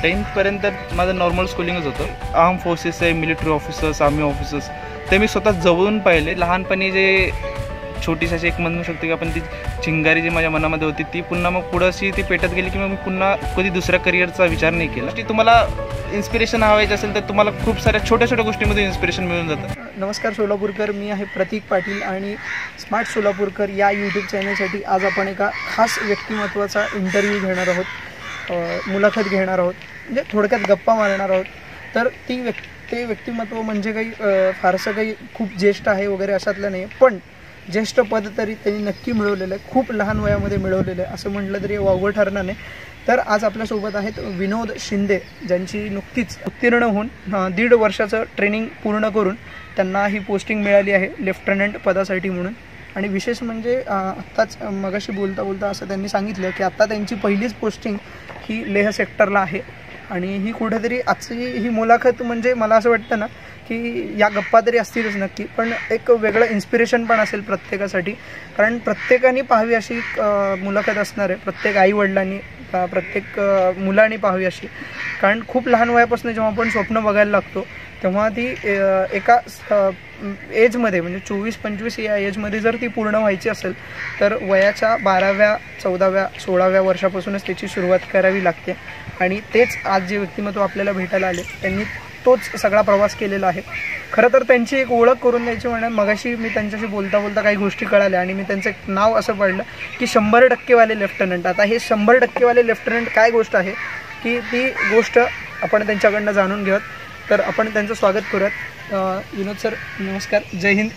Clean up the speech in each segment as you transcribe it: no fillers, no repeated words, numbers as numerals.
10th माझं normal स्कूलिंगच होतं. Arm forces आहे, मिलिटरी ऑफिसर्स, आर्मी ऑफिसर्स ते मी स्वतः जवळून पाहिले. लहानपणी जे छोटीशी अशी एक म्हणू शकतो की आपण ती चिंगारी जी माझ्या मनामध्ये होती ती पुन्हा मग पुढं अशी ती पेटत गेली की मग मी पुन्हा कधी दुसऱ्या करिअरचा विचार नाही केला. की तुम्हाला इन्स्पिरेशन हवायचं असेल तर तुम्हाला खूप साऱ्या छोट्या छोट्या गोष्टीमध्ये इन्स्पिरेशन मिळून जातं. नमस्कार सोलापूरकर, मी आहे प्रतीक पाटील आणि स्मार्ट सोलापूरकर या यूट्यूब चॅनलसाठी आज आपण एका खास व्यक्तिमत्वाचा इंटरव्ह्यू घेणार आहोत, मुलाखत घेणार आहोत, म्हणजे थोडक्यात गप्पा मारणार आहोत. तर ते व्यक्तिमत्व म्हणजे काही फारसं काही खूप ज्येष्ठ आहे वगैरे अशातलं नाही, पण ज्येष्ठ पद तरी त्यांनी नक्की मिळवलेलं आहे, खूप लहान वयामध्ये मिळवलेलं आहे असं म्हटलं तरी वावगं ठरणार नाही. तर आज आपल्यासोबत आहेत विनोद शिंदे, ज्यांची नुकतीच उत्तीर्ण होऊन 1.5 वर्षाचं ट्रेनिंग पूर्ण करून त्यांना ही पोस्टिंग मिळाली आहे लेफ्टनंट पदासाठी म्हणून. आणि विशेष म्हणजे आत्ताच मगाशी बोलता असं त्यांनी सांगितलं की आत्ता त्यांची पहिलीच पोस्टिंग ही लेह सेक्टरला आहे. आणि ही कुठेतरी आजची ही मुलाखत म्हणजे मला असं वाटतं ना की या गप्पा तरी असतीलच नक्की, पण एक वेगळं इन्स्पिरेशन पण असेल प्रत्येकासाठी. कारण प्रत्येकाने पाहावी अशी मुलाखत असणार आहे, प्रत्येक आईवडिलांनी, प्रत्येक मुलांनी पाहावी अशी. कारण खूप लहान वयापासून जेव्हा आपण स्वप्न बघायला लागतो तेव्हा ती एका एजमध्ये म्हणजे 24-25 या एजमध्ये जर ती पूर्ण व्हायची असेल तर वयाच्या 12व्या 14व्या 16व्या वर्षापासूनच त्याची सुरुवात करावी लागते. आणि तेच आज जे व्यक्तिमत्व आपल्याला भेटायला आले त्यांनी तोच सगळा प्रवास केलेला आहे. खरं तर त्यांची एक ओळख करून द्यायची म्हणजे मगाशी मी त्यांच्याशी बोलता काही गोष्टी कळाल्या आणि मी त्यांचं एक नाव असं पडलं की 100% लेफ्टनंट. आता हे 100% लेफ्टनंट काय गोष्ट आहे की ती गोष्ट आपण त्यांच्याकडनं जाणून घेऊयात. तर आपण त्यांचं स्वागत करूयात. विनोद सर नमस्कार, जय हिंद.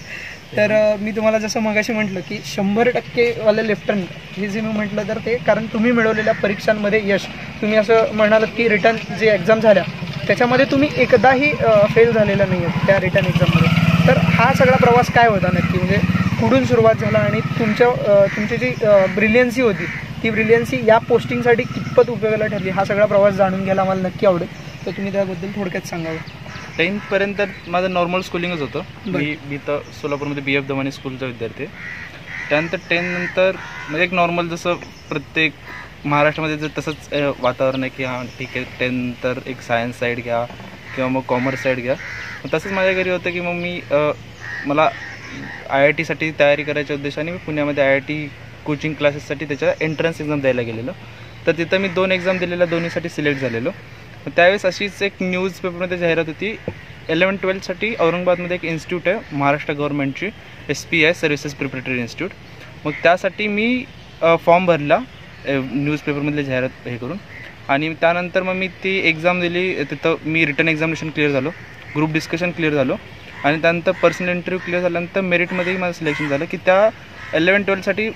तर मी तुम्हाला जसं मगाशी म्हटलं की 100% लेफ्टनंट हे जे मी म्हटलं तर ते कारण तुम्ही मिळवलेल्या परीक्षांमध्ये यश, तुम्ही असं म्हणालात की रिटर्न जे एक्झाम झाल्या त्याच्यामध्ये तुम्ही एकदाही फेल झालेला नाही आहे त्या रिटर्न एक्झाममध्ये. तर हा सगळा प्रवास काय होता नक्की, म्हणजे कुठून सुरुवात झाला आणि तुमची जी ब्रिलियन्सी होती ती ब्रिलियन्सी या पोस्टिंगसाठी कितपत उपयोगाला ठरली, हा सगळा प्रवास जाणून घ्यायला मला नक्की आवडेल. तर तुम्ही त्याबद्दल थोडक्यात सांगावं. 10th माझं नॉर्मल स्कूलिंगच होतं. मी तर सोलापूरमध्ये BF दमानी स्कूलचा विद्यार्थी आहे. त्यानंतर 10th नंतर म्हणजे एक नॉर्मल जसं प्रत्येक महाराष्ट्रामध्ये जर तसंच वातावरण आहे की हां ठीक आहे 10th तर एक सायन्स साईड घ्या किंवा मग कॉमर्स साईड घ्या. तसंच माझ्या घरी होतं की मग मला IIT तयारी करायच्या उद्देशाने मी पुण्यामध्ये IIT कोचिंग क्लासेससाठी त्याच्या एंट्रन्स एक्झाम द्यायला गेलेलो. तर तिथं मी 2 एक्झाम दिलेल्या, दोन्हीसाठी सिलेक्ट झालेलो. त्यावेळेस अशीच एक न्यूजपेपरमध्ये जाहिरात होती 11-12साठी औरंगाबादमध्ये एक इन्स्टिट्यूट आहे महाराष्ट्र गव्हर्नमेंटची, SPI सर्व्हिसेस प्रिपरेटरी इन्स्टिट्यूट. मग त्यासाठी मी फॉर्म भरला न्यूजपेपरमधले जाहिरात हे करून. आणि त्यानंतर मग मी ती एक्झाम दिली. तिथं मी रिटर्न एक्झामिनेशन क्लिअर झालो, ग्रुप डिस्कशन क्लिअर झालो आणि त्यानंतर पर्सनल इंटरव्ह्यू क्लिअर झाल्यानंतर मेरिटमध्येही माझं सिलेक्शन झालं की त्या 11-12साठी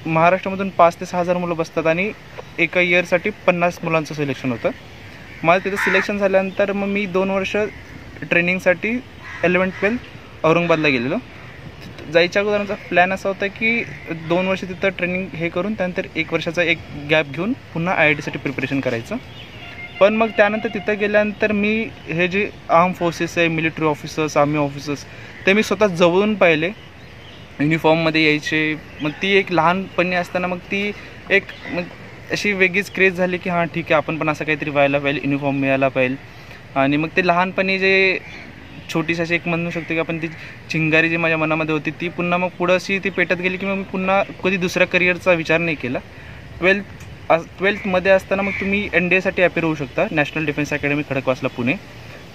महाराष्ट्रामधून 5 ते 6 हजार मुलं बसतात आणि एका इयरसाठी 50 मुलांचं सिलेक्शन होतं. माझं तिथं सिलेक्शन झाल्यानंतर मग मी 2 वर्ष ट्रेनिंगसाठी 11-12 औरंगाबादला गेलेलो. जायच्या अगोदरचा प्लॅन असा होता की 2 वर्ष तिथं ट्रेनिंग हे करून त्यानंतर 1 वर्षाचा एक गॅप घेऊन पुन्हा IITसाठी प्रिपरेशन करायचं. पण मग त्यानंतर तिथं गेल्यानंतर मी हे जे आर्म फोर्सेस आहे, मिलिटरी ऑफिसर्स, आर्मी ऑफिसर्स ते मी स्वतः जवळून पाहिले. युनिफॉर्ममध्ये यायचे. मग ती एक लहानपणी असताना मग ती एक अशी वेगळीच क्रेज झाली की हां ठीक आहे आपण पण असं काहीतरी व्हायला पाहिजे, युनिफॉर्म मिळायला पाहिजे. आणि मग ते लहानपणी जे छोटीशी अशी एक म्हणू शकतो की आपण ती चिंगारी जी माझ्या मनामध्ये होती ती पुन्हा मग पुढं अशी ती पेटत गेली की मग मी पुन्हा कधी दुसऱ्या करिअरचा विचार नाही केला. 12th असताना मग तुम्ही NDAसाठी ॲपियर होऊ शकता, national defence academy Khadakwasla Pune.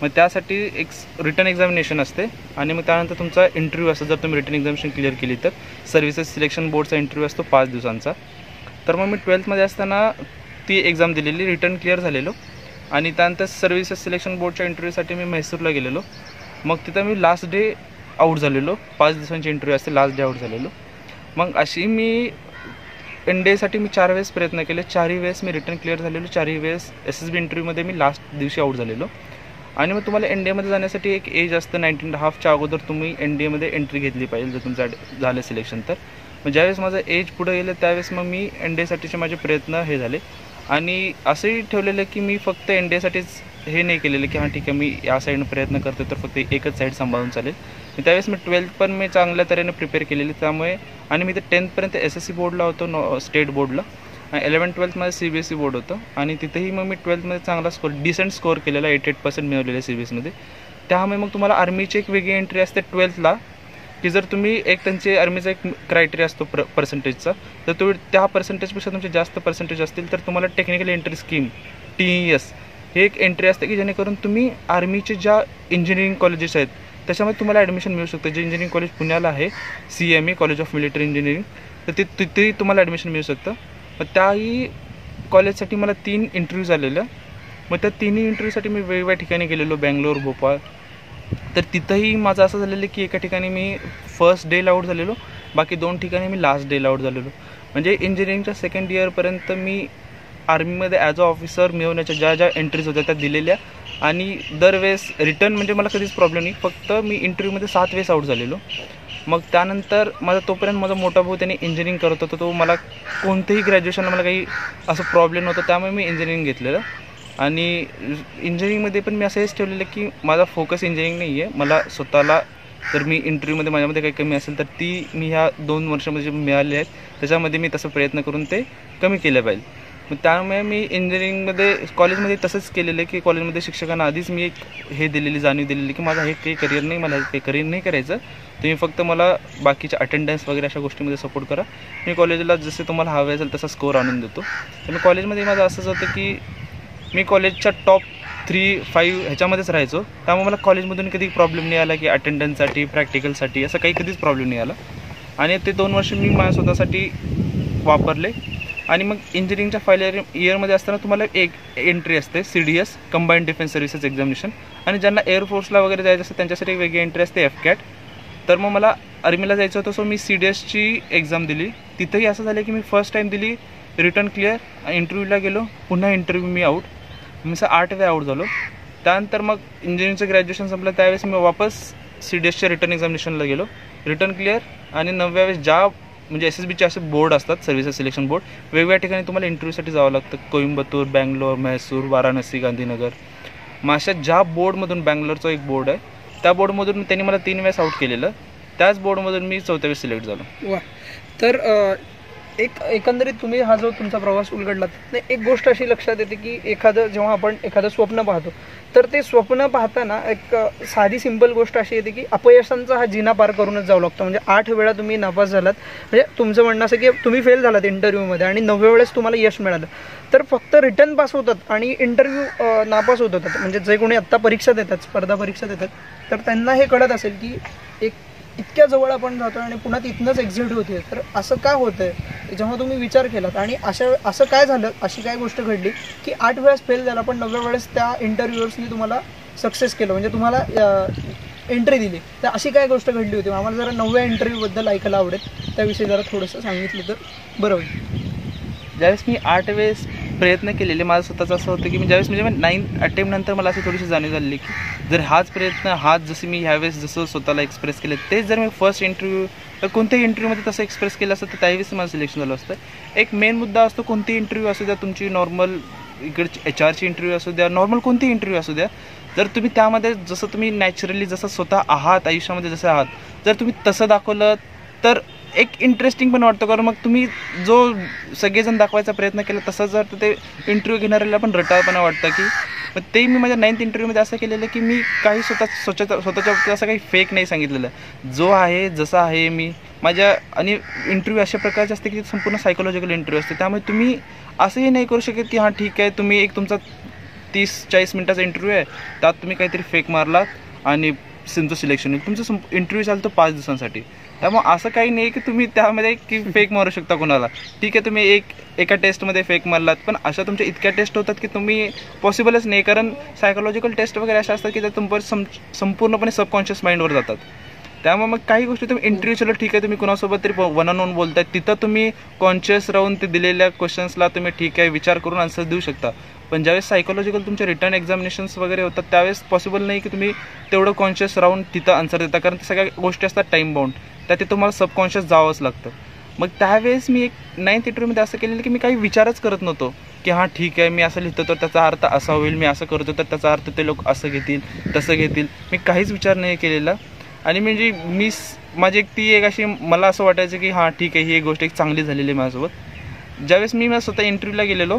मग त्यासाठी एक रिटर्न एक्झामिनेशन असते आणि मग त्यानंतर तुमचा इंटरव्ह्यू असतो. जर तुम्ही रिटर्न एक्झामिनेशन क्लिअर केली तर सर्व्हिसेस सिलेक्शन बोर्डचा इंटरव्ह्यू असतो 5 दिवसांचा. तर मग मी 12th असताना ती एक्झाम दिलेली, रिटर्न क्लिअर झालेलो आणि त्यानंतर सर्व्हिसेस सिलेक्शन बोर्डच्या इंटरव्ह्यूसाठी मी म्हैसूरला गेलेलो. मग तिथं मी लास्ट डे आऊट झालेलो. 5 दिवसांची इंटरव्ह्यू असते, लास्ट डे आऊट झालेलो. मग अशी मी NDAसाठी मी 4 वेळेस प्रयत्न केले, 4ही वेळेस मी रिटर्न क्लिअर झालेलो, 4ही वेळेस SSB इंटरव्ह्यूमध्ये मी लास्ट दिवशी आऊट झालेलो. आणि मग तुम्हाला NDAमध्ये जाण्यासाठी एक एज असतं 19.5च्या अगोदर तुम्ही NDAमध्ये एंट्री घेतली पाहिजे जर तुमचं झालं सिलेक्शन तर. मग ज्यावेळेस माझं एज पुढं गेलं त्यावेळेस मग मी NDAसाठीचे माझे प्रयत्न हे झाले. आणि असंही ठेवलेलं की मी फक्त NDAसाठीच हे नाही केलेलं की हां ठीक आहे मी या साईडनं प्रयत्न करतो तर फक्त एकच साईड सांभाळून चालेल. त्यावेळेस मी 12th पण मी चांगल्या तऱ्हेने प्रिपेअर केलेली. त्यामुळे आणि मी तर 10th SSC बोर्डला होतो, स्टेट बोर्डला. 11-12 माझं CBSE बोर्ड होतं आणि तिथेही मग मी 12th चांगला डिसेंट स्कोअर केलेला, 88% मिळवलेलं CBSEमध्ये. त्यामुळे मग तुम्हाला आर्मीची एक वेगळी एंट्री असते 12thला, की जर तुम्ही एक त्यांचे आर्मीचा एक क्रायटेरिया असतो पर्सेंटेजचा, तर तुम्ही त्या पर्सेंटेजपेक्षा तुमचे जास्त पर्सेंटेज असतील तर तुम्हाला टेक्निकल एंट्री स्कीम TES हे एक एंट्री असते की जेणेकरून तुम्ही आर्मीचे ज्या इंजिनिअरिंग कॉलेजेस आहेत त्याच्यामध्ये तुम्हाला ॲडमिशन मिळू शकतं. जे इंजिनिअरिंग कॉलेज पुण्याला आहे CME college of military engineering, तर तिथेही तुम्हाला ॲडमिशन मिळू शकतं. मग त्याही कॉलेजसाठी मला 3 इंटरव्ह्यूज आलेलं. मग त्या तिन्ही इंटरव्ह्यूसाठी मी वेगवेगळ्या ठिकाणी गेलेलो, बँगलोर, भोपाळ. तर तिथंही माझं असं झालेलं की एका ठिकाणी मी फर्स्ट डेला आऊट झालेलो, बाकी 2 ठिकाणी मी लास्ट डेला आऊट झालेलो. म्हणजे इंजिनिअरिंगच्या सेकंड इयरपर्यंत मी आर्मीमध्ये ॲज अ ऑफिसर मिळवण्याच्या ज्या एंट्रीज होत्या त्या दिलेल्या, आणि दरवेळेस रिटर्न म्हणजे मला कधीच प्रॉब्लेम नाही. फक्त मी इंटरव्ह्यूमध्ये 7 वेळेस आऊट झालेलो. मग त्यानंतर तोपर्यंत माझा मोठा भाऊ त्याने इंजिनिअरिंग करत होता, तो मला कोणतेही ग्रॅज्युएशनला मला काही असं प्रॉब्लेम नव्हता, त्यामुळे मी इंजिनिअरिंग घेतलेलं. आणि इंजिनिअरिंगमध्ये पण मी असं हेच ठेवलेलं की माझा फोकस इंजिनिअरिंग नाही आहे. मला स्वतःला जर मी इंटरव्ह्यूमध्ये माझ्यामध्ये काही कमी असेल तर ती मी ह्या 2 वर्षामध्ये जे मिळाले आहेत त्याच्यामध्ये मी तसं प्रयत्न करून ते कमी केलं पाहिजे. मग त्यामुळे मी इंजिनिअरिंगमध्ये कॉलेजमध्ये तसंच केलेलं आहे की कॉलेजमध्ये शिक्षकांना आधीच मी एक जाणीव दिलेली की माझा हे काही करिअर नाही, मला काही करिअर नाही करायचं, तुम्ही फक्त मला बाकीच्या अटेंडन्स वगैरे अशा गोष्टीमध्ये सपोर्ट करा, मी कॉलेजला जसे तुम्हाला हवे असेल तसा स्कोअर आणून देतो. तर मी कॉलेजमध्ये माझं असंच होतं की मी कॉलेजच्या टॉप 3-5 ह्याच्यामध्येच राहायचो, त्यामुळे मला कॉलेजमधून कधी प्रॉब्लेम नाही आला की अटेंडन्ससाठी, प्रॅक्टिकलसाठी असं कधीच प्रॉब्लेम नाही आला. आणि ते 2 वर्ष मी माझ्या स्वतःसाठी वापरले. आणि मग इंजिनिअरिंगच्या फायनल इयरमध्ये असताना तुम्हाला एक एंट्री असते CDS combined defence services examination, आणि ज्यांना एअरफोर्सला वगैरे जायचं असतं त्यांच्यासाठी एक वेगळी एंट्री असते FCAT. तर मग मला आर्मीला जायचं होतं, सो मी CDSची एक्झाम दिली. तिथंही असं झालं की मी फर्स्ट टाईम दिली, रिटर्न क्लिअर, इंटरव्ह्यूला गेलो, पुन्हा इंटरव्ह्यू मी आऊट, मी 8 वेळा आऊट झालो. त्यानंतर मग इंजिनिअरिंगचं ग्रॅज्युएशन संपलं, त्यावेळेस मी वापस CDSच्या रिटर्न एक्झामिनेशनला गेलो, रिटर्न क्लिअर. आणि 9व्या वेळेस म्हणजे SSBचे असे बोर्ड असतात, सर्व्हिसेस सिलेक्शन बोर्ड, वेगवेगळ्या ठिकाणी तुम्हाला इंटरव्ह्यूसाठी जावं लागतं, कोइंबतूर, बँगलोर, म्हैसूर, वाराणसी, गांधीनगर. मग अशा ज्या बोर्डमधून, बँगलोरचा एक बोर्ड आहे त्या बोर्डमधून त्यांनी मला 3 वेळेस आऊट केलेलं, त्याच बोर्डमधून मी 4थ्या वेळेस सिलेक्ट झालो. वा. तर एकंदरीत तुम्ही हा जो तुमचा प्रवास उलगडला, एक गोष्ट अशी लक्षात येते की जेव्हा आपण एखादं स्वप्न पाहतो तर ते स्वप्न पाहताना एक साधी सिंपल गोष्ट अशी येते की अपयशांचा हा जिना पार करूनच जावं लागतं. म्हणजे 8 वेळा तुम्ही नापास झालात, म्हणजे तुमचं म्हणणं असं की तुम्ही फेल झालात इंटरव्ह्यूमध्ये आणि 9व्या वेळेस तुम्हाला यश मिळालं. तर फक्त रिटर्न पास होतात आणि इंटरव्ह्यू नापास होत होतात, म्हणजे जे कोणी आत्ता परीक्षा देतात, स्पर्धा परीक्षा देतात, तर त्यांना हे कळत असेल की एक इतक्या जवळ आपण जातो आणि पुन्हा तिथनंच एक्झिट होते. तर असं का होतंय, जेव्हा तुम्ही विचार केलात आणि असं काय झालं, अशी काय गोष्ट घडली की 8 वेळेस फेल झाला पण 9व्या वेळेस त्या इंटरव्ह्यूअर्सनी तुम्हाला सक्सेस केलं, म्हणजे तुम्हाला एंट्री दिली. तर अशी काय गोष्ट घडली होती, आम्हाला जरा 9व्या इंटरव्ह्यूबद्दल ऐकायला आवडेल, त्याविषयी जरा थोडंसं सांगितलं तर बरं होईल. ज्यावेळेस मी 8 वेळेस प्रयत्न केलेले, माझं स्वतःचं असं होतं की ज्यावेळेस म्हणजे 9th अटेम्प्ट नंतर मला अशी थोडीशी जाणीव झाली की जर हाच प्रयत्न जसे मी ह्यावेळेस जसं स्वतःला एक्सप्रेस केले तेच जर मी फर्स्ट इंटरव्ह्यू तर कोणत्याही इंटरव्ह्यूमध्ये तसं एक्सप्रेस केलं असतं तर त्यावेळेस माझं सिलेक्शन झालं असतं. एक मेन मुद्दा असतो, कोणती इंटरव्ह्यू असू द्या, तुमची नॉर्मल इकडची HRची इंटरव्ह्यू असू द्या, नॉर्मल कोणती इंटरव्ह्यू असू द्या, जर तुम्ही त्यामध्ये जसं तुम्ही नॅचरली जसं स्वतः आहात, आयुष्यामध्ये जसं आहात, जर तुम्ही तसं दाखवलं तर एक इंटरेस्टिंग पण वाटतं. कारण मग तुम्ही जो सगळेजण दाखवायचा प्रयत्न केला तसं जर ते इंटरव्ह्यू घेणाऱ्याला पण रटाळपणा वाटतं की मग ते मी माझ्या 9th इंटरव्ह्यूमध्ये असं केलेलं की मी काही स्वतःच्या बाबतीत असं काही फेक नाही सांगितलेलं, जो आहे जसं आहे मी माझ्या. आणि इंटरव्ह्यू अशा प्रकारचे असते की संपूर्ण सायकोलॉजिकल इंटरव्ह्यू असते, त्यामुळे तुम्ही असंही नाही करू शकत की हां ठीक आहे, तुम्ही एक तुमचा 30-40 मिनिटाचा इंटरव्ह्यू आहे, त्यात तुम्ही काहीतरी फेक मारलात आणि तुमचं सिलेक्शन होईल. तुमचं इंटरव्ह्यू चालतो 5 दिवसांसाठी, त्यामुळे असं काही नाही की तुम्ही त्यामध्ये की फेक मारू शकता कोणाला. ठीक आहे, तुम्ही एका टेस्टमध्ये फेक मारलात, पण अशा तुमच्या इतक्या टेस्ट होतात की तुम्ही पॉसिबलच नाही, कारण सायकोलॉजिकल टेस्ट वगैरे अशा असतात की त्या तुमचं संपूर्णपणे सबकॉन्शियस माइंडवर जातात. त्यामुळे मग काही गोष्टी तुम्ही इंटरव्ह्यू चलो ठीक आहे, तुम्ही कुणासोबत तरी 1-on-1 बोलताय, तिथं तुम्ही कॉन्शियस राहून ते दिलेल्या क्वेश्चन्सला तुम्ही ठीक आहे विचार करून आन्सर देऊ शकता. पण ज्यावेळेस सायकोलॉजिकल तुमचे रिटर्न एक्झामिनेशन्स वगैरे होतात त्यावेळेस पॉसिबल नाही की तुम्ही तेवढं कॉन्शियस राहून तिथं आन्सर देता, कारण त्या सगळ्या गोष्टी असतात टाईम बाउंड, त्या ते तुम्हाला सबकॉन्शियस जावंच लागतं. मग त्यावेळेस मी एक 9th इंटरव्ह्यूमध्ये असं केलेलं की मी काही विचारच करत नव्हतो की हां ठीक आहे, मी असं लिहितो तर त्याचा अर्थ असा होईल, मी असं करतो तर त्याचा अर्थ ते लोक असं घेतील तसं घेतील, मी काहीच विचार नाही केलेला. आणि म्हणजे माझी ती एक अशी मला असं वाटायचं की हां ठीक आहे, ही एक गोष्ट एक चांगली झालेली आहे माझ्यासोबत. ज्यावेळेस मी स्वतः इंटरव्ह्यूला गेलेलो,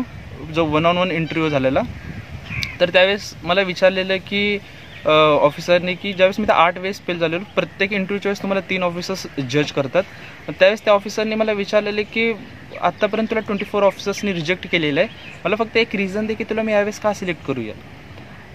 जो 1-on-1 इंटरव्ह्यू झालेला, तर त्यावेळेस मला विचारलेलं की ऑफिसरने की ज्यावेळेस मी 8 वेळेस फेल झालेलो, प्रत्येक इंटरव्ह्यूच्या वेळेस तुम्हाला 3 ऑफिसर्स जज करतात. त्यावेळेस त्या ऑफिसरने मला विचारलेले की आत्तापर्यंत तुला 24 ऑफिसर्सनी रिजेक्ट केलेलं आहे, मला फक्त एक रिझन दे की तुला मी यावेळेस का सिलेक्ट करूया.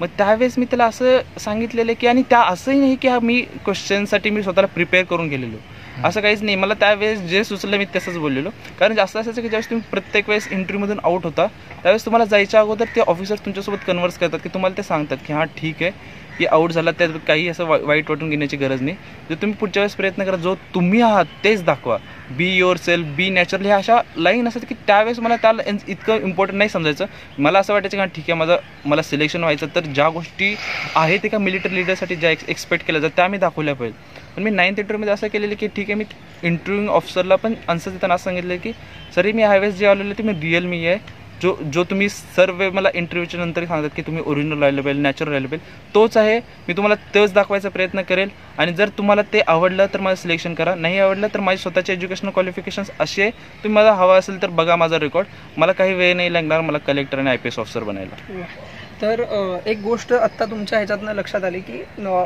मग त्यावेळेस मी त्याला असं सांगितलेलं की, आणि त्या असंही नाही की मी क्वेश्चनसाठी मी स्वतःला प्रिपेअर करून गेलेलो, असं काहीच नाही. मला त्यावेळेस जे सुचलं मी तसंच बोललेलो. कारण जास्त असायचं की ज्यावेळेस तुम्ही प्रत्येक वेळेस इंटरव्ह्यूमधून आउट होता, त्यावेळेस तुम्हाला जायच्या अगोदर ते ऑफिसर तुमच्यासोबत कन्व्हर्स करतात की तुम्हाला ते सांगतात की हां ठीक आहे की आउट झाला, त्यात काही असं वाईट वाटून घेण्याची गरज नाही. जर तुम्ही पुढच्या वेळेस प्रयत्न करा, जो तुम्ही आहात तेच दाखवा, be yourself, be natural, ह्या अशा लाईन असतात की त्यावेळेस मला त्याला इतकं इम्पॉर्टंट नाही समजायचं. मला असं वाटायचं की हां ठीक आहे, मला सिलेक्शन व्हायचं, तर ज्या गोष्टी आहेत एका मिलिटरी लिडरसाठी ज्या एक्सपेक्ट केल्या जातात त्या मी दाखवल्या पाहिजे. पण मी 9th इंटरव्ह्यूमध्ये असं केलेलं की ठीक आहे, मी इंटरव्ह्यू ऑफिसरला पण आन्सर देताना असं सांगितलं की सर मी ह्यावेळेस जे आलेलं ते मी रिअल मी आहे, जो तुम्ही सर्व मला इंटरव्ह्यूच्या नंतर सांगतात की तुम्ही ओरिजिनल राहिलं पाहिजे, नॅचरल राहिलं पाहिजे, तोच आहे. मी तुम्हाला तेच दाखवायचा प्रयत्न करेल, आणि जर तुम्हाला ते आवडलं तर माझं सिलेक्शन करा, नाही आवडलं तर माझी स्वतःचे एज्युकेशनल क्वालिफिकेशन्स असे आहे, तुम्ही मला हवा असेल तर बघा माझा रेकॉर्ड, मला काही वेळ नाही लागणार मला कलेक्टर आणि IPS ऑफिसर बनायला. तर एक गोष्ट आत्ता तुमच्या ह्याच्यातनं लक्षात आली की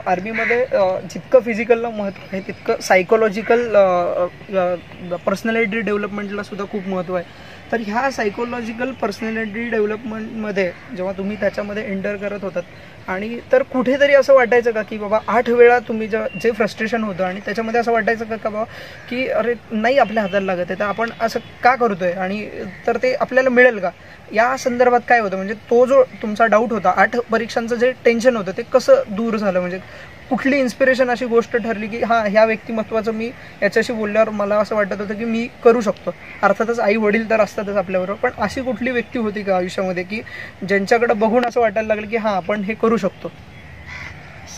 आर्मीमध्ये जितकं फिजिकलला महत्त्व आहे तितकं सायकोलॉजिकल पर्सनॅलिटी डेव्हलपमेंटला सुद्धा खूप महत्त्व आहे. तर ह्या सायकोलॉजिकल पर्सनॅलिटी डेव्हलपमेंटमध्ये जेव्हा तुम्ही त्याच्यामध्ये एंटर करत होतात, आणि तर कुठेतरी असं वाटायचं का की बाबा 8 वेळा तुम्ही जे फ्रस्ट्रेशन होतं आणि त्याच्यामध्ये असं वाटायचं का बाबा की अरे नाही आपल्या हाताला लागत आहे तर आपण असं का करतोय, आणि तर ते आपल्याला मिळेल का, या संदर्भात काय होतं, म्हणजे तो जो तुमचा डाऊट होता, 8 परीक्षांचं जे टेन्शन होतं ते कसं दूर झालं, म्हणजे कुठली इन्स्पिरेशन अशी गोष्ट ठरली की हां ह्या व्यक्तिमत्वाचं मी याच्याशी बोलल्यावर मला असं वाटत होतं की मी करू शकतो. अर्थातच आई वडील तर असतातच आपल्याबरोबर, पण अशी कुठली व्यक्ती होती का आयुष्यामध्ये की ज्यांच्याकडे बघून असं वाटायला लागलं की हां आपण हे करू शकतो?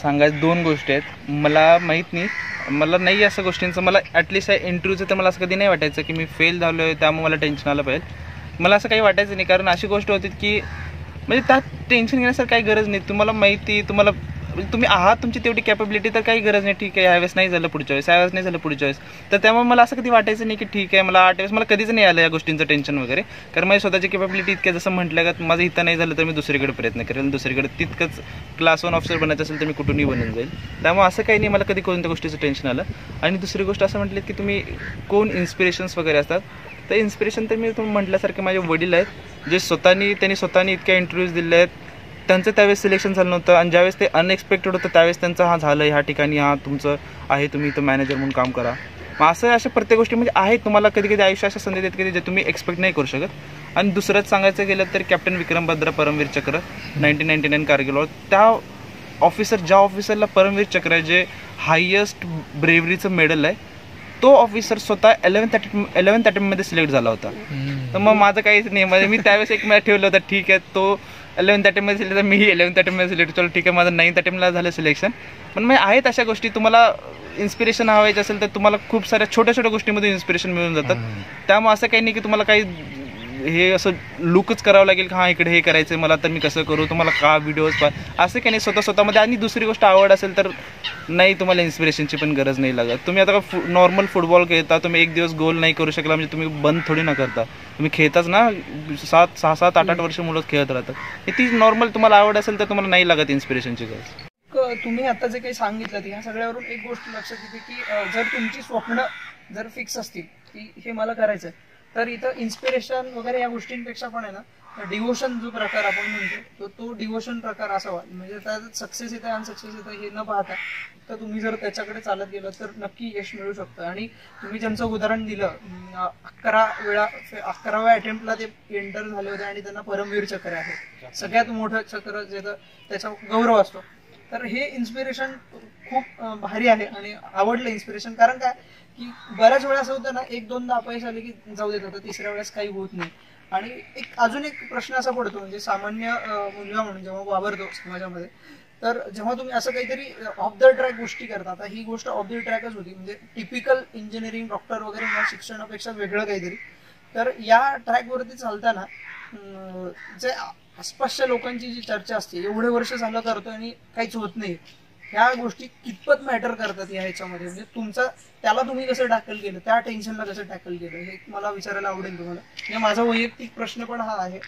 सांगायचं 2 गोष्टी आहेत. मला माहीत नाही, मला नाही असं गोष्टींचं, मला ॲटलिस्ट इंटरव्ह्यूचं तर मला असं कधी नाही वाटायचं की मी फेल झालो आहे त्यामुळे मला टेन्शन आलं पाहिजे, मला असं काही वाटायचं नाही. कारण अशी गोष्ट होती की म्हणजे त्यात टेन्शन घेण्यासारखी काही गरज नाही. तुम्हाला माहिती, तुम्ही आहात, तुमची तेवढी कॅपेबिलिटी, तर काही गरज नाही. ठीक आहे ह्यावेळेस नाही झालं पुढच्या वेळेस, ह्यावेळेस नाही झालं पुढच्या वेळेस, तर त्यामुळे मला असं कधी वाटायचं नाही की ठीक आहे मला 8 वेळेस, मला कधीच नाही आलं या गोष्टींचं टेन्शन वगैरे. कारण माझी स्वतःची कॅपेबिलिटी इतक्या, जसं म्हटलं का माझं इथं नाही झालं तर मी दुसरीकडे प्रयत्न करेल, दुसरीकडे तितकंच क्लास 1 ऑफिसर बनायचं असेल तर मी कुठूनही बनून जाईल. त्यामुळे असं काही नाही मला कधी कोणत्या गोष्टीचं टेन्शन आलं. आणि दुसरी गोष्ट असं म्हटलं की तुम्ही कोण इन्स्पिरेशन्स वगैरे असतात, तर इन्स्पिरेशन तर मी तुम्ही म्हटल्यासारखे माझे वडील आहेत, जे त्यांनी स्वतःनी इतक्या इंटरव्ह्यूज दिले आहेत, त्यांचं त्यावेळेस सिलेक्शन झालं नव्हतं, आणि ज्यावेळेस ते अनएक्सपेक्टेड होतं त्यावेळेस त्यांचं हां झालं ह्या ठिकाणी, हां तुमचं आहे, तुम्ही इथं मॅनेजर म्हणून काम करा. मग असं अशा प्रत्येक गोष्टी म्हणजे आहेत, तुम्हाला कधी कधी आयुष्य अशा संधी देत कधी जे तुम्ही एक्सपेक्ट नाही करू शकत. आणि दुसरंच सांगायचं गेलं तर कॅप्टन विक्रम बत्रा परमवीर चक्र 1999 कारगिल वॉर, त्या ज्या ऑफिसरला परमवीर चक्र आहे, जे हायेस्ट ब्रेव्हरीचं मेडल आहे, तो ऑफिसर स्वतः 11th अटेम्प्टमध्ये सिलेक्ट झाला होता. तर मग माझं काहीच नाही, म्हणजे मी त्यावेळेस एक मॅच ठेवलं होतं, ठीक आहे तो 11th अटेम्प्टमध्ये सिलेक्ट, तर मीही 11th अटेम्प्टमध्ये सिलेक्ट, चलो ठीक आहे माझं 9th अटेम्प्टला झालं सिलेक्शन. पण मग आहेत अशा गोष्टी, तुम्हाला इन्स्पिरेशन हवायचं असेल तर तुम्हाला खूप साऱ्या छोट्या छोट्या गोष्टीमध्ये इन्स्पिरेशन मिळून जातात. त्यामुळे असं काही नाही की तुम्हाला काही हे असं लुकच करावं लागेल की हां इकडे हे करायचं आहे मला, तर मी कसं करू, तुम्हाला का व्हिडिओज असं काही नाही, स्वतःमध्ये. आणि दुसरी गोष्ट आवड असेल तर नाही तुम्हाला इन्स्पिरेशनची पण गरज नाही लागत. तुम्ही आता नॉर्मल फुटबॉल खेळता, तुम्ही एक दिवस गोल नाही करू शकला म्हणजे तुम्ही बंद थोडी ना करता, तुम्ही खेळताच ना, 6, 7, 8 वर्ष मुलं खेळत राहतात. ती नॉर्मल तुम्हाला आवड असेल तर तुम्हाला नाही लागत इन्स्पिरेशनची गरज. तुम्ही आता जे काही सांगितलं या सगळ्यावरून एक गोष्ट लक्षात येते की जर तुमची स्वप्न जर फिक्स असतील की हे मला करायचं, तर इथं इन्स्पिरेशन वगैरे या गोष्टींपेक्षा पण आहे ना डिवोशन जो प्रकार आपण म्हणतो तो डिवोशन प्रकार असावा. म्हणजे त्यात सक्सेस येतं अनसक्सेस येतं हे न पाहता तर तुम्ही जर त्याच्याकडे चालत गेलं तर नक्की यश मिळू शकतं. आणि तुम्ही ज्यांचं उदाहरण दिलं 11व्या अटेम्प्टला ते एंटर झाले होते आणि त्यांना परमवीर चक्र आहे, सगळ्यात मोठं चक्र ज्याचा त्याचा गौरव असतो. तर हे इन्स्पिरेशन खूप भारी आहे आणि आवडलं इन्स्पिरेशन. कारण काय की बऱ्याच वेळा असं होतं ना, 1-2दा अपयश आले की जाऊ देत होतं, तिसऱ्या वेळेस काही होत नाही. आणि अजून एक प्रश्न असा पडतो, म्हणजे सामान्य मुलगा म्हणून जेव्हा वावरतो समाजामध्ये, तर जेव्हा तुम्ही असं काहीतरी ऑफ द ट्रॅक गोष्टी करता, आता ही गोष्ट ऑफ द ट्रॅकच होती, म्हणजे टिपिकल इंजिनिअरिंग डॉक्टर वगैरे या शिक्षणापेक्षा वेगळं काहीतरी. तर या ट्रॅकवरती चालताना जे आसपासच्या लोकांची जी चर्चा असते, एवढे वर्ष झालं करतोय आणि काहीच होत नाही, ह्या गोष्टी कितपत मॅटर करतात या ह्याच्यामध्ये, म्हणजे तुमचा त्याला तुम्ही कसं टॅकल केलं, त्या टेन्शनला कसं टॅकल केलं, हे मला विचारायला आवडेल तुम्हाला. म्हणजे माझा वैयक्तिक प्रश्न पण हा आहे,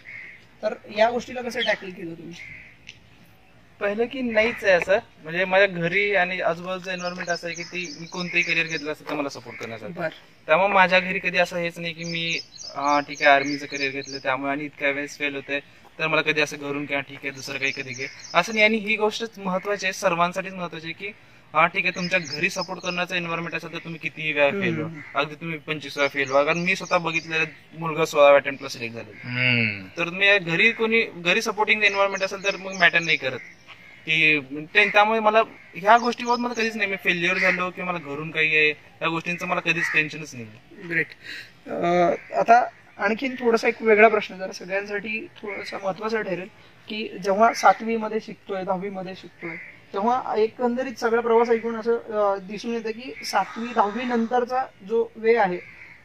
तर या गोष्टीला कसं टॅकल केलं तुम्ही? पहिलं की नाहीच आहे असं, म्हणजे माझ्या घरी आणि आजूबाजूचं एन्व्हायरमेंट असं आहे की ती मी कोणतंही करिअर घेतलं असतं तर मला सपोर्ट करण्यासाठी. त्यामुळे माझ्या घरी कधी असं हेच नाही की मी ठीक आहे आर्मीचं करिअर घेतलं त्यामुळे आणि इतक्या वेळेस फेल होतंय तर मला कधी असं घरून किंवा ठीक आहे दुसरं काही कधी घे असं नाही. आणि ही गोष्ट महत्वाची आहे, सर्वांसाठीच महत्वाची आहे की ठीक आहे तुमच्या घरी सपोर्ट करण्याचं एन्व्हायरमेंट असेल तर तुम्ही कितीही वेळा फेल व्हा, अगदी तुम्ही 25 वेळा फेल व्हा. कारण मी स्वतः बघितलेला मुलगा 16 अटेम्प्टला सिलेक्ट झालेला. तर मी घरी सपोर्टिंग एन्व्हायरमेंट असेल तर मग मॅटर नाही करत की त्यामुळे मला ह्या गोष्टीवर मला कधीच नाही, मी फेल्युअर झालो किंवा मला घरून काही आहे या गोष्टींचं मला कधीच टेन्शनच नाही. ग्रेट. आता आणखीन थोडासा एक वेगळा प्रश्न जरा सगळ्यांसाठी थोडासा महत्वाचा ठरेल की जेव्हा 7वी मध्ये शिकतोय 10वी मध्ये शिकतोय तेव्हा एकंदरीत सगळा प्रवास ऐकून असं दिसून येतं की 7वी 10वी नंतरचा जो वे आहे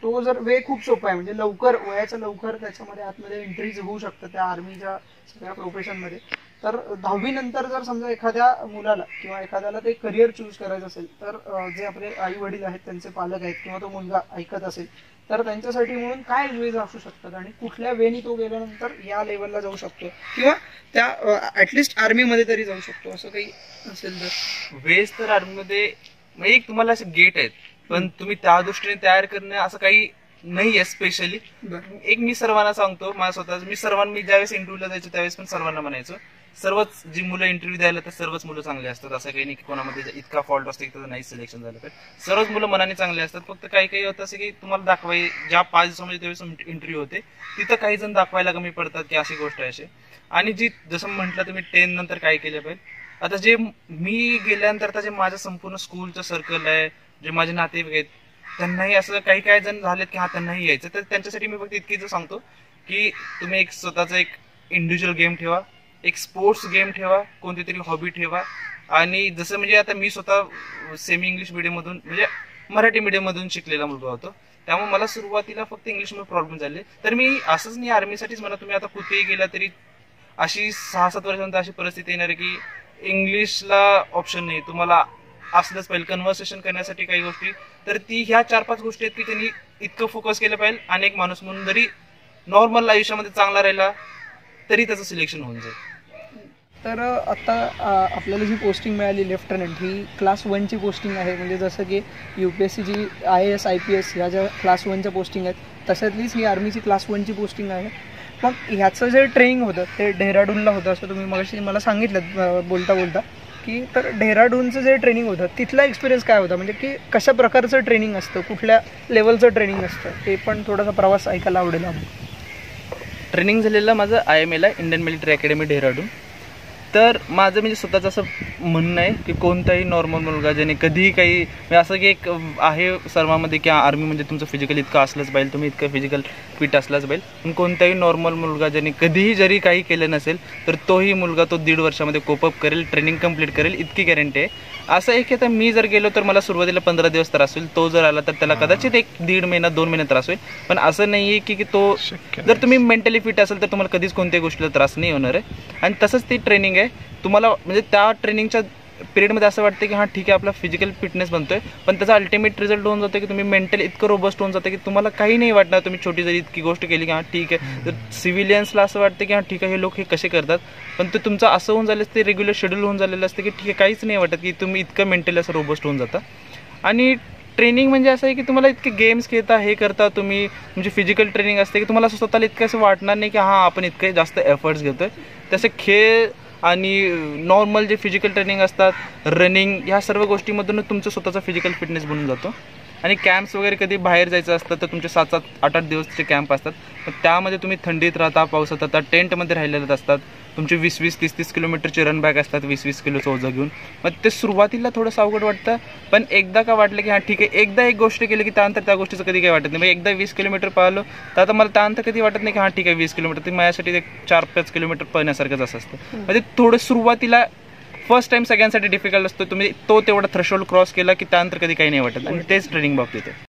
तो जर वे खूप सोपा आहे, म्हणजे लवकर वयाच्या लवकर त्याच्यामध्ये आतमध्ये एंट्रीज होऊ शकतं त्या आर्मीच्या सगळ्या प्रोफेशनमध्ये. तर 10वी नंतर जर समजा एखाद्या मुलाला किंवा एखाद्याला ते करिअर चूज करायचं असेल तर जे आपले आई वडील आहेत त्यांचे पालक आहेत किंवा तो मुलगा ऐकत असेल तर त्यांच्यासाठी म्हणून काय वेज असू शकतात आणि कुठल्या वेनी तो गेल्यानंतर या लेवलला जाऊ शकतो किंवा त्या ऍटलिस्ट आर्मीमध्ये तरी जाऊ शकतो असं काही असेल तर? वेज तर आर्मीमध्ये म्हणजे एक तुम्हाला असे गेट आहेत पण तुम्ही त्या दृष्टीने तयार करणं असं काही नाहीये स्पेशली. एक मी सर्वांना सांगतो माझ्या स्वतःच, मी ज्यावेळेस इंटरव्ह्यूला जायचो त्यावेळेस पण सर्वांना म्हणायचो सर्वच जी मुलं इंटरव्ह्यू द्यायला तर सर्वच मुलं चांगले असतात, असं काही नाही की कोणामध्ये इतका फॉल्ट असतो की नाही सिलेक्शन झालं तर सर्वच मुलं मनाने चांगले असतात. फक्त काही काही होतं असं की तुम्हाला दाखवाय ज्या 5 दिवसामध्ये त्यावेळेस इंटरव्ह्यू होते तिथं काही जण दाखवायला कमी पडतात की अशी गोष्ट आहे अशी. आणि जी जसं म्हटलं तुम्ही 10 नंतर काय केलं पाहिजे, आता जे मी गेल्यानंतर जे माझं संपूर्ण स्कूलचं सर्कल आहे, जे माझे नातेवाईक आहेत त्यांनाही असं काही जण झालेत की त्यांनाही यायचं, तर त्यांच्यासाठी मी फक्त इतकीच सांगतो की तुम्ही एक स्वतःचा एक इंडिव्हिज्युअल गेम ठेवा, एक स्पोर्ट्स गेम ठेवा, कोणती तरी हॉबी ठेवा. आणि जसं म्हणजे आता मी स्वतः सेमी इंग्लिश मीडियम मधून म्हणजे मराठी मीडियम मधून शिकलेला मुलगा होतो त्यामुळे मला सुरुवातीला फक्त इंग्लिशमध्ये प्रॉब्लेम झाले. तर मी असंच नाही आर्मीसाठीच मला तुम्ही आता कुठेही गेला तरी अशी 6-7 वर्षानंतर अशी परिस्थिती येणार आहे की इंग्लिशला ऑप्शन नाही, तुम्हाला असलंच पाहिजे कन्व्हर्सेशन करण्यासाठी काही गोष्टी. तर ती ह्या 4-5 गोष्टी आहेत की त्यांनी इतकं फोकस केलं पाहिजे आणि एक माणूस म्हणून जरी नॉर्मल आयुष्यामध्ये चांगला राहिला तरी त्याचं सिलेक्शन होऊन जाईल. तर आता आपल्याला जी पोस्टिंग मिळाली लेफ्टनंट ही क्लास 1ची पोस्टिंग आहे, म्हणजे जसं की UPSCची IAS IPS ह्या ज्या क्लास 1च्या पोस्टिंग आहेत तशातलीच ही आर्मीची क्लास 1ची पोस्टिंग आहे. मग ह्याचं जे ट्रेनिंग होतं ते डेहराडूनला होतं असं तुम्ही मगाशी मला सांगितलं बोलता की तर डेहराडूनचं जे ट्रेनिंग होतं तिथला एक्सपिरियन्स काय होता, म्हणजे की कशा प्रकारचं ट्रेनिंग असतं, कुठल्या लेवलचं ट्रेनिंग असतं, ते पण थोडासा प्रवास ऐकायला आवडेल आम्हाला. ट्रेनिंग झालेलं माझं IMA Indian military academy Dehradun. तर माझं म्हणजे स्वतःचं असं म्हणणं आहे की कोणताही नॉर्मल मुलगा ज्याने कधीही काही म्हणजे असं की एक आहे सर्वांमध्ये की आर्मी म्हणजे तुमचं फिजिकल इतकं असलंच पाहिजे, तुम्ही इतकं फिजिकल फिट असलाच पाहिजे. पण कोणताही नॉर्मल मुलगा ज्याने कधीही जरी काही केलं नसेल तर तोही मुलगा तो 1.5 वर्षामध्ये कोपअप करेल, ट्रेनिंग कंप्लीट करेल इतकी गॅरंटी आहे. असं आहे की आता मी जर गेलो तर मला सुरुवातीला 15 दिवस त्रास होईल, तो जर आला तर त्याला कदाचित 1-1.5 महिना 2 महिने त्रास होईल. पण असं नाही आहे की तो जर तुम्ही मेंटली फिट असेल तर तुम्हाला कधीच कोणत्याही गोष्टीला त्रास नाही होणार आहे. आणि तसंच ती ट्रेनिंग आहे तुम्हाला, म्हणजे त्या ट्रेनिंगच्या पिरियडमध्ये असं वाटतं की ठीक आहे आपला फिजिकल फिटनेस बनतोय, पण त्याचा अल्टिमेट रिझल्ट होऊन जातो की तुम्ही मेंटली इतकं रोबस्ट होऊन जातं की तुम्हाला काही नाही वाटणार तुम्ही छोटी जरी इतकी गोष्ट केली की ठीक आहे. तर सिव्हिलियन्सला असं वाटतं की ठीक आहे हे लोक हे कसे करतात, पण ते तुमचं असं होऊन झालं ते रेग्युलर शेड्यूल होऊन झालेलं असतं की ठीक आहे काहीच नाही वाटत की तुम्ही इतकं मेंटली असं रोबस्ट होऊन जाता. आणि ट्रेनिंग म्हणजे असं आहे की तुम्हाला इतके गेम्स खेळता हे करता तुम्ही, म्हणजे फिजिकल ट्रेनिंग असते की तुम्हाला असं स्वतःला इतकं असं वाटणार नाही की आपण इतके जास्त एफर्ट्स घेतोय. तसे खेळ आणि नॉर्मल जे फिजिकल ट्रेनिंग असतात, रनिंग, ह्या सर्व गोष्टीमधून तुमचं स्वतःचा फिजिकल फिटनेस बनून जातो. आणि कॅम्प्स वगैरे कधी बाहेर जायचं असतं तर तुमचे 7-7, 8-8 दिवसचे कॅम्प असतात. पण त्यामध्ये तुम्ही थंडीत राहता, पावसात राहता, टेंटमध्ये राहिलेले असतात. तुमचे 20-20, 30-30 किलोमीटरचे रन बॅक असतात 20-20 किलोचं ओझं घेऊन. मग ते सुरुवातीला थोडंसं अवघड वाटतं, पण एकदा का वाटलं की ठीक आहे एकदा एक गोष्ट केली की त्यानंतर त्या गोष्टीचं कधी काही वाटत नाही. मग एकदा 20 किलोमीटर पळालो तर आता मला त्यानंतर कधी वाटत नाही की ठीक आहे 20 किलोमीटर, ते माझ्यासाठी 4-5 किलोमीटर पळण्यासारखंच असं असतं. म्हणजे थोडं सुरुवातीला फर्स्ट टाइम सगळ्यांसाठी डिफिकल्ट असतो. तुम्ही तो तेवढा थ्रेशोल्ड क्रॉस केला की त्यानंतर कधी काही नाही वाटत. आणि तेच ट्रेनिंग बाबतीत आहे.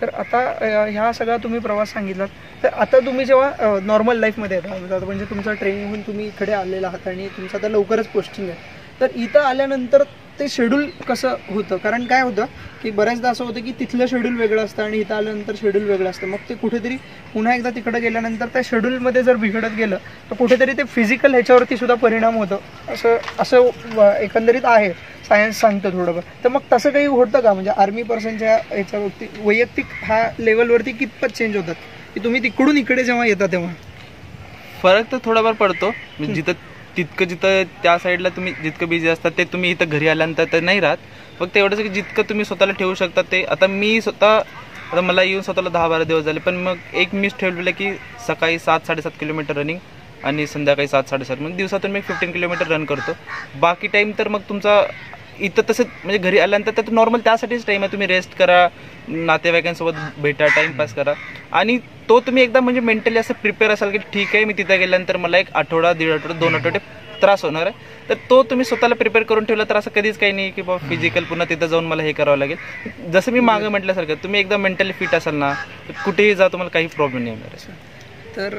तर आता ह्या सगळा तुम्ही प्रवास सांगितलात, तर आता तुम्ही जेव्हा नॉर्मल लाईफमध्ये येतात म्हणजे तुमचं ट्रेनिंग होऊन तुम्ही इकडे आलेला आहात आणि तुमचं आता लवकरच पोस्टिंग आहे, तर इथं आल्यानंतर ते शेड्यूल कसं होतं? कारण काय होतं की बऱ्याचदा असं होतं की तिथलं शेड्यूल वेगळं असतं आणि इथं आल्यानंतर शेड्यूल वेगळं असतं. मग ते कुठेतरी पुन्हा एकदा तिकडे गेल्यानंतर त्या शेड्यूलमध्ये जर बिघडत गेलं तर कुठेतरी ते फिजिकल ह्याच्यावरती सुद्धा परिणाम होतो असं एकंदरीत आहे, सायन्स सांगतं थोडंफार. तर मग तसं काही होतं का? म्हणजे आर्मी पर्सनच्या ह्याच्यावरती वैयक्तिक ह्या लेवलवरती कितपत चेंज होतात की तुम्ही तिकडून इकडे जेव्हा येता तेव्हा? फरक तर थोडाफार पडतो. जिथं त्या साईडला तुम्ही जितकं बिझी असतात ते तुम्ही इथं घरी आल्यानंतर तर नाही राहत. फक्त एवढंच की जितकं तुम्ही स्वतःला ठेवू शकता ते. आता मी स्वतः, आता मला येऊन स्वतःला 10-12 दिवस झाले, पण मग एक मीच ठेवलेलं की सकाळी 7-7.5 किलोमीटर रनिंग आणि संध्याकाळी 7-7.5. मग दिवसातून मी 15 किलोमीटर रन करतो. बाकी टाईम तर मग तुमचा इथं तसं म्हणजे घरी आल्यानंतर तर नॉर्मल त्यासाठीच टाईम आहे. तुम्ही रेस्ट करा, नातेवाईकांसोबत भेटा, टाईमपास करा आणि तो तुम्ही एकदा म्हणजे मेंटली असं प्रिपेअर असाल की ठीक आहे मी तिथे गेल्यानंतर मला 1 आठवडा, 1.5 आठवडा, 2 आठवडे त्रास होणार आहे. तर तो तुम्ही स्वतःला प्रिपेअर करून ठेवला तर असं कधीच काही नाही की बाबा फिजिकल पुन्हा तिथं जाऊन मला हे करावं लागेल. जसं मी मागं म्हटल्यासारखं तुम्ही एकदा मेंटली फिट असाल ना तर कुठेही जा तुम्हाला काही प्रॉब्लेम नाही होणार आहे. तर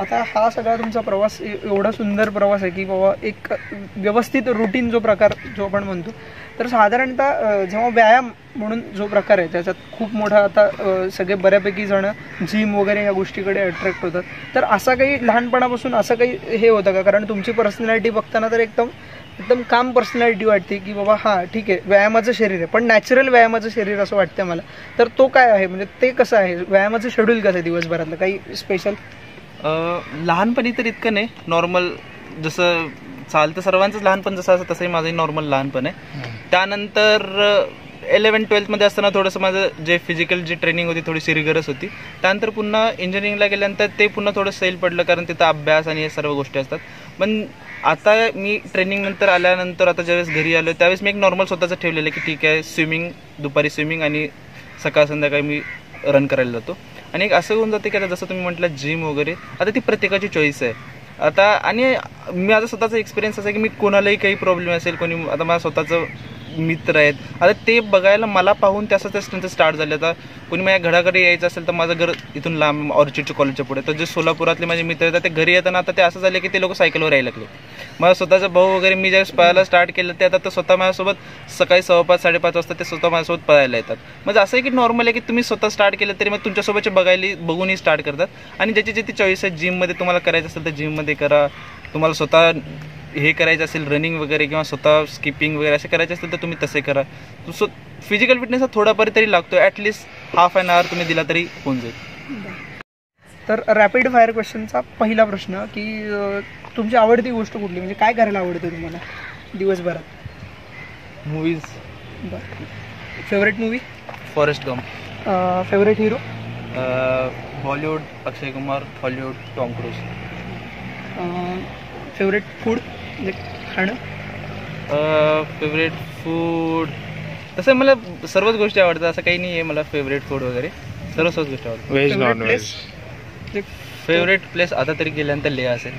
आता हा सगळा तुमचा प्रवास एवढा सुंदर प्रवास आहे की बाबा एक व्यवस्थित रुटीन जो प्रकार जो आपण म्हणतो, तर साधारणतः जेव्हा व्यायाम म्हणून जो प्रकार आहे त्याच्यात खूप मोठा आता सगळे बऱ्यापैकी जण जिम वगैरे ह्या गोष्टीकडे अट्रॅक्ट होतात. तर असं काही लहानपणापासून असं काही हे होतं का? कारण तुमची पर्सनॅलिटी बघताना तर एकदम काम पर्सनॅलिटी वाटते की बाबा हां ठीक आहे व्यायामाचं शरीर आहे, पण नॅचरल व्यायामाचं शरीर असं वाटतं मला. तर तो काय आहे, म्हणजे ते कसं आहे, व्यायामाचं शेड्यूल कसं आहे दिवसभरातलं, काही स्पेशल? लहानपणी तर इतकं नाही, नॉर्मल जसं चालतं सर्वांचंच लहानपण जसं असं तसंही माझंही नॉर्मल लहानपण आहे. त्यानंतर 11-12 मध्ये असताना थोडंसं माझं जे फिजिकल जी ट्रेनिंग होती थोडीशी रिगरस होती. त्यानंतर पुन्हा इंजिनिअरिंगला गेल्यानंतर ते पुन्हा थोडं सैल पडलं कारण तिथं अभ्यास आणि हे सर्व गोष्टी असतात. पण आता मी ट्रेनिंग नंतर आल्यानंतर आता ज्यावेळेस घरी आलो त्यावेळेस मी एक नॉर्मल स्वतःचं ठेवलेलं की ठीक आहे स्विमिंग, दुपारी स्विमिंग आणि सकाळ संध्याकाळी मी रन करायला जातो. आणि एक असं होऊन जाते की आता जसं तुम्ही म्हटलं जिम वगैरे, आता ती प्रत्येकाची चॉईस आहे आता. आणि माझा स्वतःचा एक्सपिरियन्स असा आहे की मी कोणालाही काही प्रॉब्लेम असेल, कोणी आता माझं स्वतःचं मित्र आहेत आता ते बघायला मला पाहून त्याचं त्यांचं स्टार्ट झालं. आता कोणी माझ्या घराकडे यायचं असेल तर माझं घर इथून लांब ऑर्चिडच्या कॉलेजच्या पुढे, तर जे सोलापुरातले माझे मित्र येतात ते घरी येताना आता ते असं झाले की ते लोक सायकलवर यायला लागले. माझा स्वतःचा भाऊ वगैरे मी ज्यावेळेस पळायला स्टार्ट केलं ते आता स्वतः माझ्यासोबत सकाळी 5:15-5:30 वाजता ते स्वतः माझ्यासोबत पळायला येतात. म्हणजे असं आहे की नॉर्मल आहे की तुम्ही स्वतः स्टार्ट केलं तरी मग तुमच्यासोबतचे बघूनही स्टार्ट करतात. आणि ज्याची ज्याची चॉईस आहे, जिममध्ये तुम्हाला करायचं असेल तर जिममध्ये करा, तुम्हाला स्वतः हे करायचं असेल रनिंग वगैरे किंवा स्वतः स्किपिंग वगैरे असे करायचे असेल तर तुम्ही तसे करा. फिजिकल फिटनेस हा थोडाफार तरी लागतो, ॲटलिस्ट हाफ ॲन आवर तुम्ही दिला तरी होऊन जाईल. तर रॅपिड फायर क्वेश्चनचा पहिला प्रश्न की तुमची आवडती गोष्ट कुठली, म्हणजे काय करायला आवडतं तुम्हाला दिवसभरात? मूवीज. बरं. Favourite movie? Forrest Gump. Favourite hero? Bollywood Akshay Kumar, Hollywood Tom Cruise. Favourite food म्हणजे खाणं? फेवरेट फूड तसं मला सर्वच गोष्टी आवडतात, असं काही नाही आहे मला फेवरेट फूड वगैरे, सर्वच गोष्टी आवडतात. Veg non veg? Favourite place आता तरी गेल्यानंतर लेह असेल.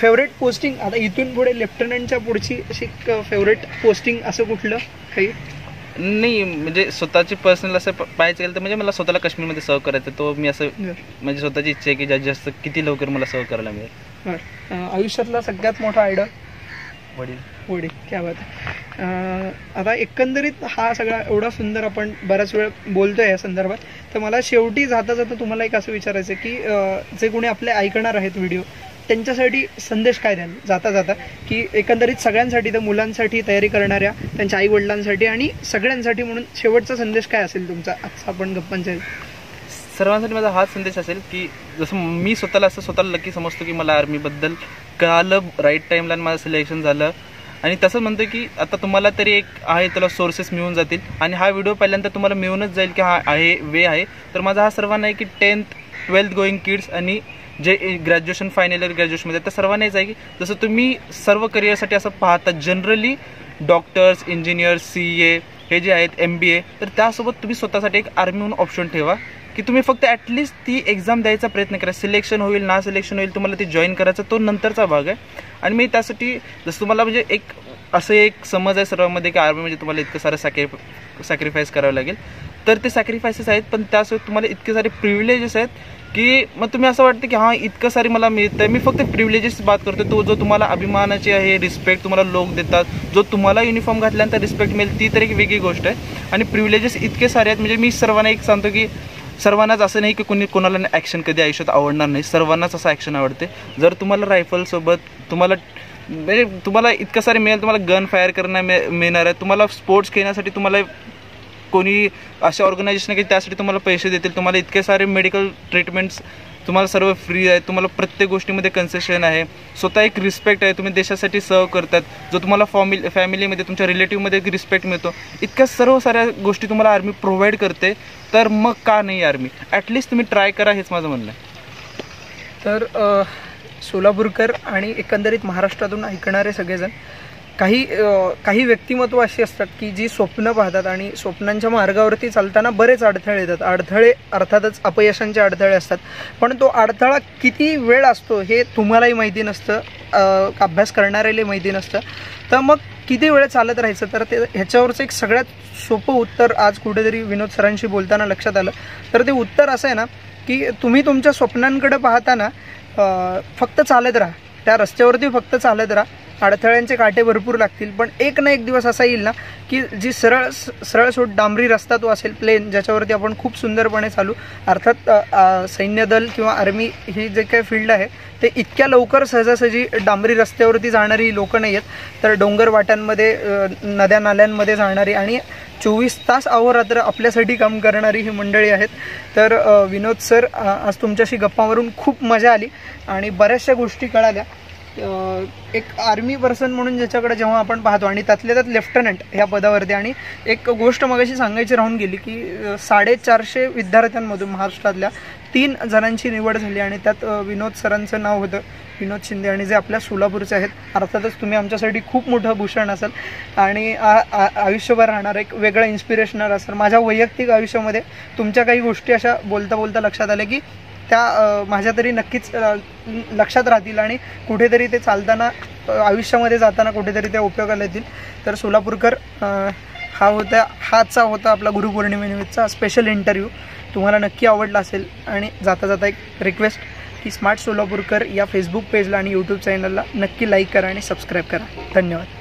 फेवरेट पोस्टिंग आता इथून पुढे लेफ्टनंटच्या पुढची अशी फेवरेट पोस्टिंग असं कुठलं काही? नाही म्हणजे स्वतःची पर्सनल असं पाहायचं गेलं तर म्हणजे मला स्वतःला काश्मीरमध्ये सर्व करायचं, तो मी असं म्हणजे स्वतःची इच्छा आहे की जास्तीत जास्त किती लवकर मला सर्व करायला मिळेल. आयुष्यातला सगळ्यात मोठा आयडॉल? वडील. वडील, क्या बात आहे. आता एकंदरीत हा सगळा एवढा सुंदर आपण बराच वेळ बोलतोय या संदर्भात, तर मला शेवटी जाता जाता तुम्हाला एक असं विचारायचं की जे कोणी आपले ऐकणार आहेत व्हिडिओ त्यांच्यासाठी संदेश काय द्याल जाता जाता, की एकंदरीत सगळ्यांसाठी, तर मुलांसाठी, तयारी करणाऱ्या त्यांच्या आई वडिलांसाठी आणि सगळ्यांसाठी म्हणून शेवटचा संदेश काय असेल तुमचा आजचा आपण गप्पांच्या? सर्वांसाठी माझा हाच संदेश असेल की जसं मी स्वतःला लकी समजतो की मला आर्मीबद्दल कळालं राईट टाईमला माझं सिलेक्शन झालं. आणि तसं म्हणतो की आता तुम्हाला तरी एक आहे त्याला सोर्सेस मिळून जातील आणि हा व्हिडिओ पाहिल्यानंतर तुम्हाला मिळूनच जाईल की हा आहे वे आहे. तर माझा हा सर्वांना आहे की 10th 12th गोईंग किड्स आणि जे ग्रॅज्युएशन फायनल इयर ग्रॅज्युएशनमध्ये त्या सर्वांनाच आहे की जसं तुम्ही सर्व करिअरसाठी असं पाहता जनरली डॉक्टर्स, इंजिनियर्स, CA हे जे आहेत MBA, तर त्यासोबत तुम्ही स्वतःसाठी एक आर्मी म्हणून ऑप्शन ठेवा की तुम्ही फक्त ॲटलिस्ट ती एक्झाम द्यायचा प्रयत्न करा. सिलेक्शन होईल ना सिलेक्शन होईल तुम्हाला ती जॉईन करायचा तो नंतरचा भाग आहे. आणि मी त्यासाठी जसं तुम्हाला म्हणजे एक असं एक समज आहे सर्वांमध्ये की आर्मी म्हणजे तुम्हाला इतकं सारं सॅक्रिफाईस करावं लागेल, तर ते सॅक्रिफायसेस आहेत पण त्यासोबत तुम्हाला इतके सारे प्रिव्हिलेजेस आहेत की मग तुम्ही असं वाटतं की हां इतकं सारी मला मिळतं. मी फक्त प्रिव्हिलेजेस बात करतो, तो जो तुम्हाला अभिमानाची आहे, रिस्पेक्ट तुम्हाला लोक देतात, जो तुम्हाला युनिफॉर्म घातल्यानंतर रिस्पेक्ट मिळेल ती तर एक वेगळी गोष्ट आहे. आणि प्रिव्हिलेजेस इतके सारे आहेत. म्हणजे मी सर्वांना एक सांगतो की सर्वांनाच असं नाही की कोणाला ॲक्शन कधी आयुष्यात आवडणार नाही, सर्वांनाच असं ॲक्शन आवडते. जर तुम्हाला रायफलसोबत तुम्हाला इतकं सारे मिळेल, तुम्हाला गन फायर करणं मिळणार आहे, तुम्हाला स्पोर्ट्स खेळण्यासाठी तुम्हाला कोणी अशा ऑर्गनायझेशन की त्यासाठी तुम्हाला पैसे देतील, तुम्हाला इतके सारे मेडिकल ट्रीटमेंट्स तुम्हाला सर्व फ्री आहे, तुम्हाला प्रत्येक गोष्टीमध्ये कन्सेशन आहे, स्वतः एक रिस्पेक्ट आहे, तुम्ही देशासाठी सर्व करतात, जो तुम्हाला फॅमिलीमध्ये तुमच्या रिलेटिव्हमध्ये एक रिस्पेक्ट मिळतो. इतक्या सर्व साऱ्या गोष्टी तुम्हाला आर्मी प्रोव्हाइड करते. तर मग का नाही आर्मी? ॲटलिस्ट तुम्ही ट्राय करा, हेच माझं म्हणणं आहे. तर सोलापूरकर आणि एकंदरीत महाराष्ट्रातून ऐकणारे सगळेजण काही व्यक्तिमत्व अशी असतात की जी स्वप्न पाहतात आणि स्वप्नांच्या मार्गावरती चालताना बरेच अडथळे येतात. अडथळे अर्थातच अपयशांचे अडथळे असतात, पण तो अडथळा किती वेळ असतो हे तुम्हालाही माहिती नसतं, अभ्यास करणाऱ्यालाही माहिती नसतं. तर मग किती वेळ चालत राहायचं? तर ते ह्याच्यावरचं एक सगळ्यात सोपं उत्तर आज कुठेतरी विनोद सरांशी बोलताना लक्षात आलं. तर ते उत्तर असं आहे ना की तुम्ही तुमच्या स्वप्नांकडे पाहताना फक्त चालत राहा, त्या रस्त्यावरती फक्त चालत राहा. अडथळ्यांचे काटे भरपूर लागतील, पण एक ना एक दिवस असा येईल ना की जी सरळसोट डांबरी रस्ता तो असेल, प्लेन, ज्याच्यावरती आपण खूप सुंदरपणे चालू. अर्थात सैन्य दल किंवा आर्मी ही जे काही फील्ड आहे ते इतक्या लवकर सहजासहजी डांबरी रस्त्यावरती जाणारी लोकं नाही आहेत, तर डोंगर वाट्यांमध्ये, नद्या नाल्यांमध्ये जाणारी आणि 24 तास अहोरात्र आपल्यासाठी काम करणारी ही मंडळी आहेत. तर विनोद सर, आज तुमच्याशी गप्पा मारून खूप मजा आली आणि बऱ्याचशा गोष्टी कळाल्या. एक आर्मी पर्सन म्हणून ज्याच्याकडे जेव्हा आपण पाहतो आणि त्यातल्या त्यात लेफ्टनंट ह्या पदावरती, आणि एक गोष्ट मगाशी सांगायची राहून गेली की 450 विद्यार्थ्यांमधून महाराष्ट्रातल्या 3 जणांची निवड झाली आणि त्यात विनोद सरांचं नाव होतं, विनोद शिंदे, आणि जे आपल्या सोलापूरचे आहेत. अर्थातच तुम्ही आमच्यासाठी खूप मोठं भूषण असाल आणि आयुष्यभर राहणार एक वेगळं इन्स्पिरेशनल असेल. माझ्या वैयक्तिक आयुष्यामध्ये तुमच्या काही गोष्टी अशा बोलता बोलता लक्षात आल्या की त्या माझ्या तरी नक्कीच लक्षात राहतील आणि कुठेतरी ते चालताना, आयुष्यामध्ये जाताना कुठेतरी त्या उपयोगाला येतील. तर सोलापूरकर, हाचा होता आपला गुरुपौर्णिमेनिमित्तचा स्पेशल इंटरव्ह्यू. तुम्हाला नक्की आवडला असेल. आणि जाता जाता एक रिक्वेस्ट की स्मार्ट सोलापूरकर या फेसबुक पेजला आणि यूट्यूब चॅनलला नक्की लाईक करा आणि सबस्क्राईब करा. धन्यवाद.